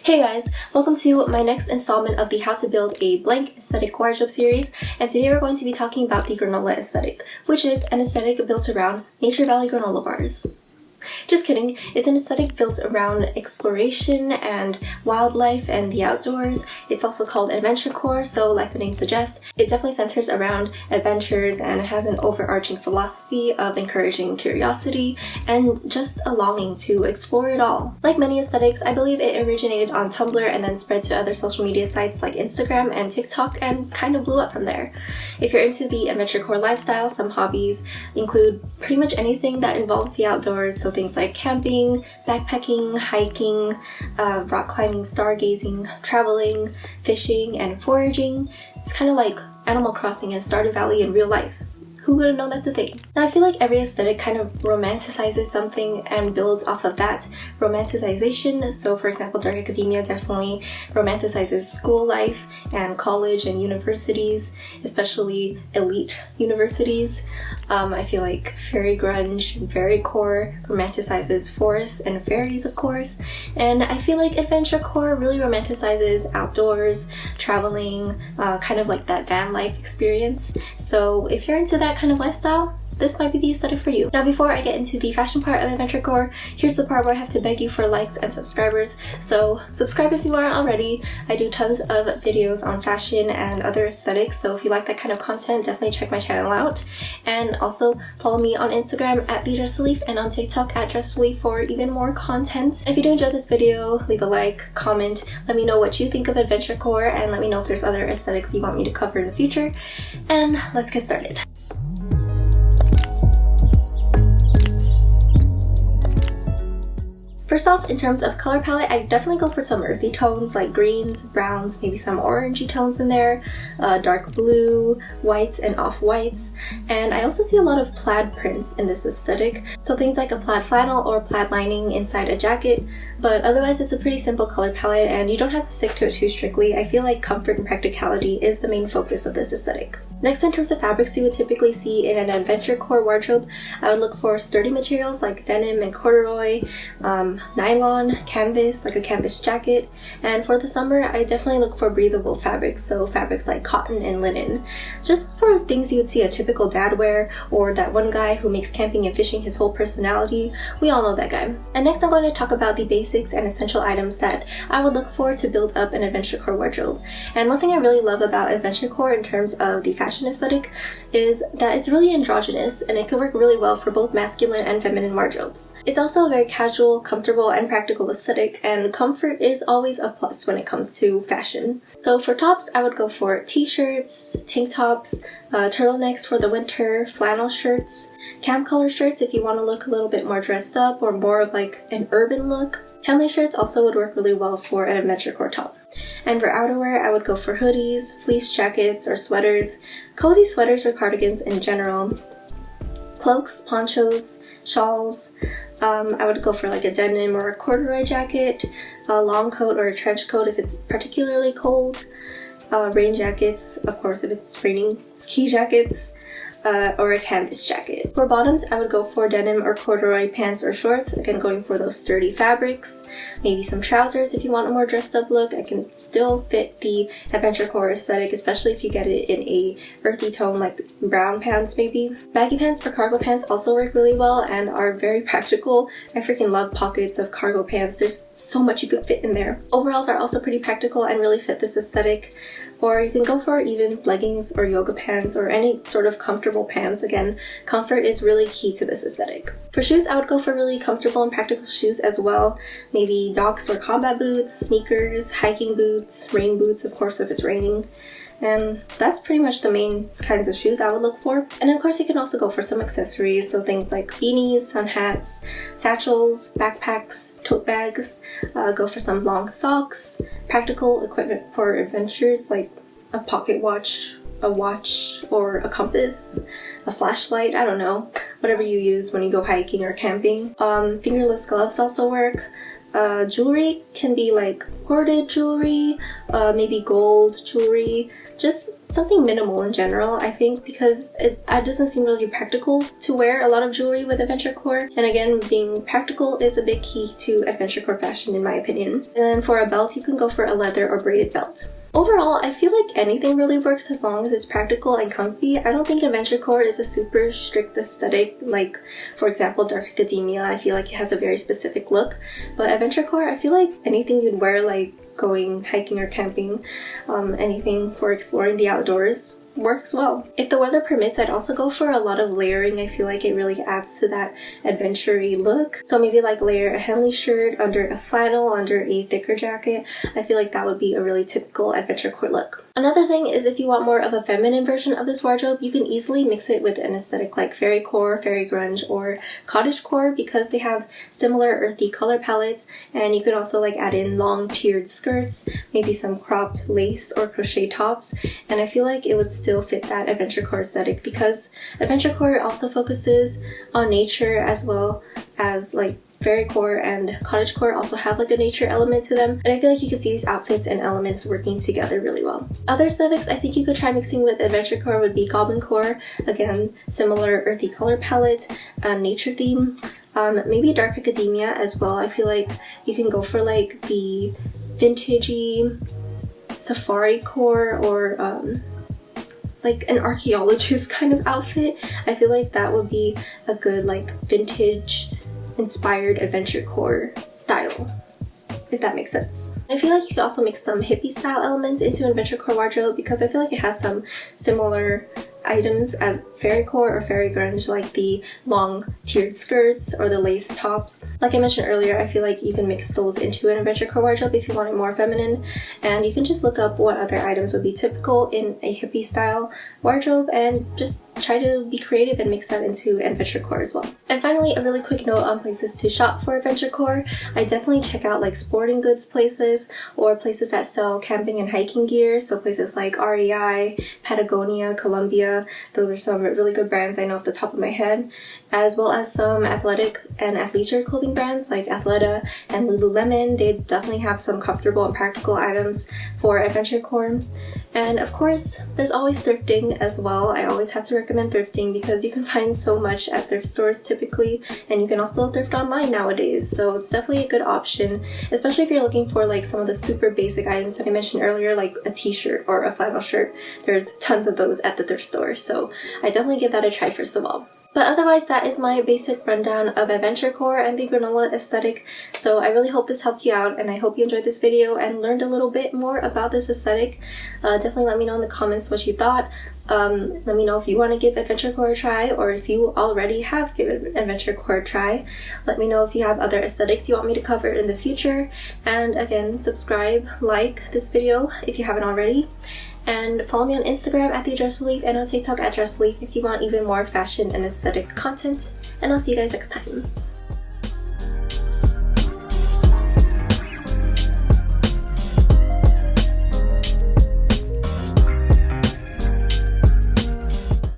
Hey guys, welcome to my next installment of the How to Build a Blank Aesthetic Wardrobe series, and today we're going to be talking about the granola aesthetic, which is an aesthetic built around Nature Valley granola bars. Just kidding, it's an aesthetic built around exploration and wildlife and the outdoors. It's also called Adventurecore, so like the name suggests, it definitely centers around adventures and it has an overarching philosophy of encouraging curiosity and just a longing to explore it all. Like many aesthetics, I believe it originated on Tumblr and then spread to other social media sites like Instagram and TikTok and kind of blew up from there. If you're into the Adventurecore lifestyle, some hobbies include pretty much anything that involves the outdoors, so things like camping, backpacking, hiking, rock climbing, stargazing, traveling, fishing, and foraging. It's kind of like Animal Crossing and Stardew Valley in real life. Who would have known that's a thing? Now, I feel like every aesthetic kind of romanticizes something and builds off of that romanticization. So for example, Dark Academia definitely romanticizes school life and college and universities, especially elite universities. I feel like Fairy Grunge, Fairy Core romanticizes forests and fairies, of course. And I feel like Adventurecore really romanticizes outdoors, traveling, kind of like that van life experience. So if you're into that kind of lifestyle, this might be the aesthetic for you. Now, before I get into the fashion part of Adventurecore, here's the part where I have to beg you for likes and subscribers. So subscribe if you aren't already. I do tons of videos on fashion and other aesthetics, so if you like that kind of content, definitely check my channel out. And also follow me on Instagram at DRESSRELIEF and on TikTok at DRESSRELIEF for even more content. And if you do enjoy this video, leave a like, comment, let me know what you think of Adventurecore, and let me know if there's other aesthetics you want me to cover in the future. And let's get started. First off, in terms of color palette, I definitely go for some earthy tones like greens, browns, maybe some orangey tones in there, dark blue, whites, and off-whites. And I also see a lot of plaid prints in this aesthetic, so things like a plaid flannel or plaid lining inside a jacket. But otherwise, it's a pretty simple color palette and you don't have to stick to it too strictly. I feel like comfort and practicality is the main focus of this aesthetic. Next, in terms of fabrics you would typically see in an Adventurecore wardrobe, I would look for sturdy materials like denim and corduroy, nylon, canvas, like a canvas jacket, and for the summer, I definitely look for breathable fabrics, so fabrics like cotton and linen, just for things you would see a typical dad wear, or that one guy who makes camping and fishing his whole personality. We all know that guy. And next, I'm going to talk about the basics and essential items that I would look for to build up an Adventurecore wardrobe. And one thing I really love about Adventurecore in terms of the fashion aesthetic is that it's really androgynous and it can work really well for both masculine and feminine wardrobes. It's also a very casual, comfortable, and practical aesthetic, and comfort is always a plus when it comes to fashion. So for tops, I would go for t-shirts, tank tops, turtlenecks for the winter, flannel shirts, camp color shirts if you want to look a little bit more dressed up or more of like an urban look. Henley shirts also would work really well for an Adventurecore top. And for outerwear, I would go for hoodies, fleece jackets or sweaters, cozy sweaters or cardigans in general, cloaks, ponchos, shawls. I would go for like a denim or a corduroy jacket, a long coat or a trench coat if it's particularly cold, rain jackets, of course if it's raining, ski jackets, or a canvas jacket. For bottoms, I would go for denim or corduroy pants or shorts, again going for those sturdy fabrics. Maybe some trousers if you want a more dressed up look. I can still fit the Adventurecore aesthetic, especially if you get it in a earthy tone like brown pants maybe. Baggy pants or cargo pants also work really well and are very practical. I freaking love pockets of cargo pants. There's so much you could fit in there. Overalls are also pretty practical and really fit this aesthetic. Or you can go for even leggings or yoga pants or any sort of comfortable pants. Again, comfort is really key to this aesthetic. For shoes, I would go for really comfortable and practical shoes as well. Maybe docs or combat boots, sneakers, hiking boots, rain boots, of course, if it's raining. And that's pretty much the main kinds of shoes I would look for. And of course, you can also go for some accessories, so things like beanies, sun hats, satchels, backpacks, tote bags. Go for some long socks, practical equipment for adventures like a pocket watch, a watch, or a compass, a flashlight, I don't know, whatever you use when you go hiking or camping. Fingerless gloves also work. Jewelry can be like corded jewelry, maybe gold jewelry, just something minimal in general, I think, because it doesn't seem really practical to wear a lot of jewelry with Adventurecore. And again, being practical is a big key to Adventurecore fashion in my opinion. And then for a belt, you can go for a leather or braided belt. Overall, I feel like anything really works as long as it's practical and comfy. I don't think Adventurecore is a super strict aesthetic, like for example Dark Academia. I feel like it has a very specific look, but Adventurecore, I feel like anything you'd wear, like going hiking or camping, anything for exploring the outdoors, works well. If the weather permits, I'd also go for a lot of layering. I feel like it really adds to that adventure-y look. So maybe like layer a Henley shirt under a flannel, under a thicker jacket. I feel like that would be a really typical Adventurecore look. Another thing is, if you want more of a feminine version of this wardrobe, you can easily mix it with an aesthetic like fairycore, fairy grunge, or cottagecore, because they have similar earthy color palettes. And you could also like add in long tiered skirts, maybe some cropped lace or crochet tops, and I feel like it would still fit that Adventurecore aesthetic, because Adventurecore also focuses on nature as well as like fairycore and cottagecore also have like a nature element to them, and I feel like you can see these outfits and elements working together really well. Other aesthetics I think you could try mixing with Adventurecore would be goblincore, again similar earthy color palette, nature theme, maybe Dark Academia as well. I feel like you can go for like the vintagey safari core or like an archaeologist kind of outfit. I feel like that would be a good like vintage inspired Adventurecore style, if that makes sense. I feel like you could also mix some hippie style elements into an Adventurecore wardrobe, because I feel like it has some similar items as fairycore or fairy grunge, like the long tiered skirts or the lace tops. Like I mentioned earlier, I feel like you can mix those into an Adventurecore wardrobe if you want it more feminine, and you can just look up what other items would be typical in a hippie style wardrobe and just try to be creative and mix that into Adventurecore as well. And finally, a really quick note on places to shop for Adventurecore. I definitely check out like sporting goods places or places that sell camping and hiking gear, so places like REI, Patagonia, Columbia. Those are some really good brands I know off the top of my head, as well as some athletic and athleisure clothing brands like Athleta and Lululemon. They definitely have some comfortable and practical items for Adventurecore. And of course, there's always thrifting as well. I always have to recommend thrifting because you can find so much at thrift stores typically, and you can also thrift online nowadays. So it's definitely a good option, especially if you're looking for like some of the super basic items that I mentioned earlier, like a t-shirt or a flannel shirt. There's tons of those at the thrift store, so I definitely give that a try first of all. But otherwise, that is my basic rundown of Adventurecore and the granola aesthetic. So I really hope this helped you out, and I hope you enjoyed this video and learned a little bit more about this aesthetic. Definitely let me know in the comments what you thought. Let me know if you want to give Adventurecore a try, or if you already have given Adventurecore a try. Let me know if you have other aesthetics you want me to cover in the future. And again, subscribe, like this video if you haven't already. And follow me on Instagram at @DRESSRELIEF and on TikTok @DRESSRELIEF if you want even more fashion and aesthetic content. And I'll see you guys next time.